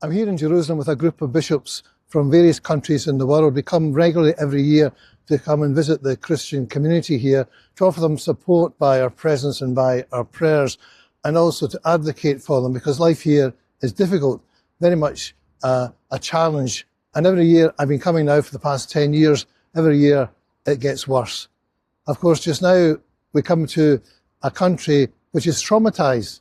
I'm here in Jerusalem with a group of bishops from various countries in the world. We come regularly every year to come and visit the Christian community here, to offer them support by our presence and by our prayers, and also to advocate for them, because life here is difficult, very much a challenge. And every year, I've been coming now for the past 10 years, every year it gets worse. Of course, just now we come to a country which is traumatized.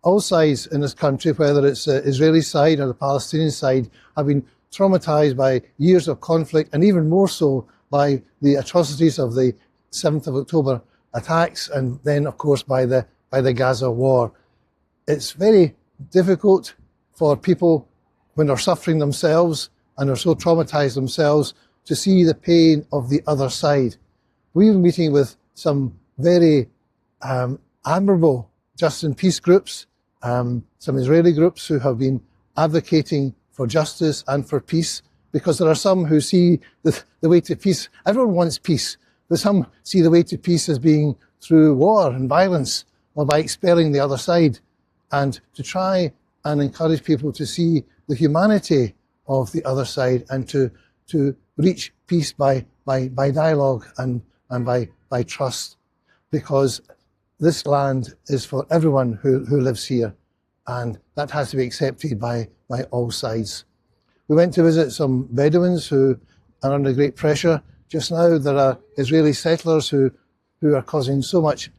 All sides in this country, whether it's the Israeli side or the Palestinian side, have been traumatized by years of conflict, and even more so by the atrocities of the 7th of October attacks, and then, of course, by the Gaza war. It's very difficult for people, when they're suffering themselves and are so traumatized themselves, to see the pain of the other side. We've been meeting with some very admirable justice and peace groups, some Israeli groups who have been advocating for justice and for peace, because there are some who see the way to peace. Everyone wants peace, but some see the way to peace as being through war and violence, or by expelling the other side, and to try and encourage people to see the humanity of the other side, and to reach peace by dialogue and by trust, because this land is for everyone who lives here, and that has to be accepted by all sides. We went to visit some Bedouins who are under great pressure. Just now there are Israeli settlers who are causing so much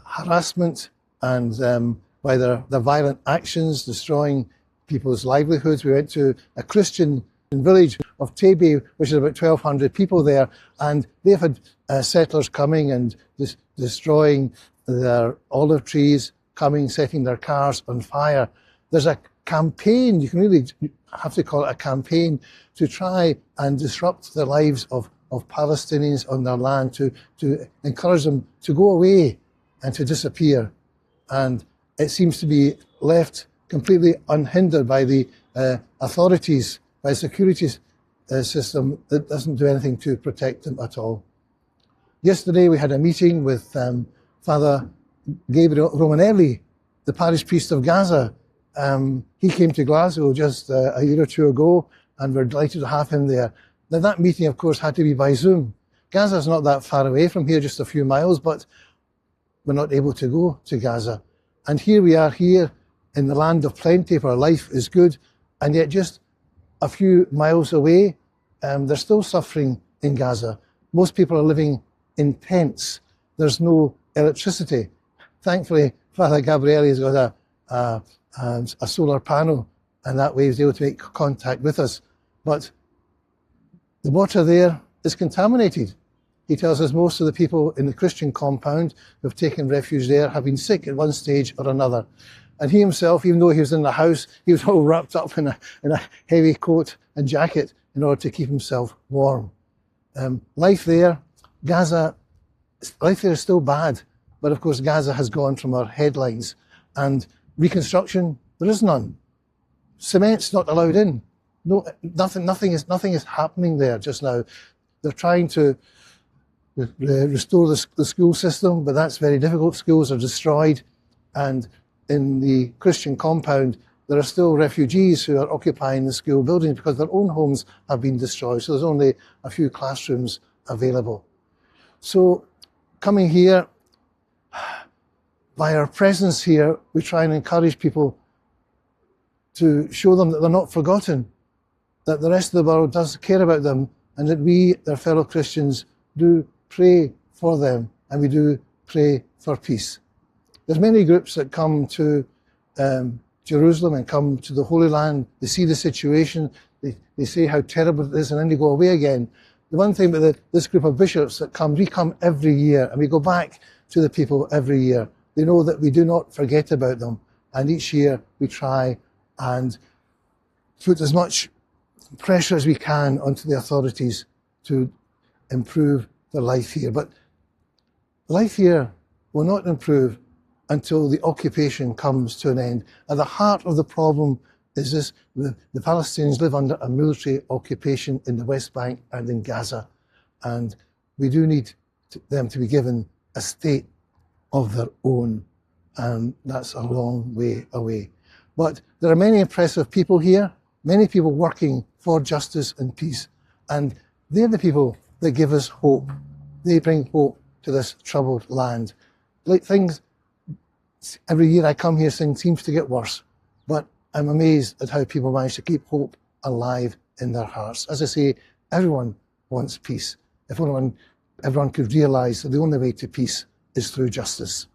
harassment and by their violent actions, destroying people's livelihoods. We went to a Christian village of Tebe, which is about 1,200 people there, and they've had settlers coming and destroying their olive trees, coming, setting their cars on fire. There's a campaign, you can really have to call it a campaign, to try and disrupt the lives of Palestinians on their land, to encourage them to go away and to disappear. And it seems to be left completely unhindered by the authorities, by the security system that doesn't do anything to protect them at all. Yesterday we had a meeting with Father Gabriel Romanelli, the parish priest of Gaza. He came to Glasgow just a year or two ago, and we're delighted to have him there. Now, that meeting, of course, had to be by Zoom. Gaza's not that far away from here, just a few miles, but we're not able to go to Gaza. And here we are here in the land of plenty, where life is good, and yet just a few miles away, they're still suffering in Gaza. Most people are living in tents. There's no electricity. Thankfully, Father Gabriele has got a solar panel, and that way he's able to make contact with us. But the water there is contaminated. He tells us most of the people in the Christian compound who have taken refuge there have been sick at one stage or another. And he himself, even though he was in the house, he was all wrapped up in a heavy coat and jacket in order to keep himself warm. Life there is still bad, but of course Gaza has gone from our headlines. And reconstruction, there is none. Cement's not allowed in. No, nothing is happening there just now. They're trying to restore the school system, but that's very difficult. Schools are destroyed, and in the Christian compound, there are still refugees who are occupying the school buildings because their own homes have been destroyed. So there's only a few classrooms available. So coming here, by our presence here, we try and encourage people to show them that they're not forgotten, that the rest of the world does care about them, and that we, their fellow Christians, do pray for them, and we do pray for peace. There's many groups that come to Jerusalem and come to the Holy Land. They see the situation, they say how terrible it is, and then they go away again. The one thing about this group of bishops that come, we come every year, and we go back to the people every year. They know that we do not forget about them, and each year we try and put as much pressure as we can onto the authorities to improve their life here. But life here will not improve until the occupation comes to an end. At the heart of the problem is this: the Palestinians live under a military occupation in the West Bank and in Gaza, and we do need them to be given a state of their own, and that's a long way away. But there are many impressive people here, many people working for justice and peace. And they're the people that give us hope. They bring hope to this troubled land. Like things, every year I come here, things seems to get worse. But I'm amazed at how people manage to keep hope alive in their hearts. As I say, everyone wants peace. If everyone could realise that the only way to peace is through justice.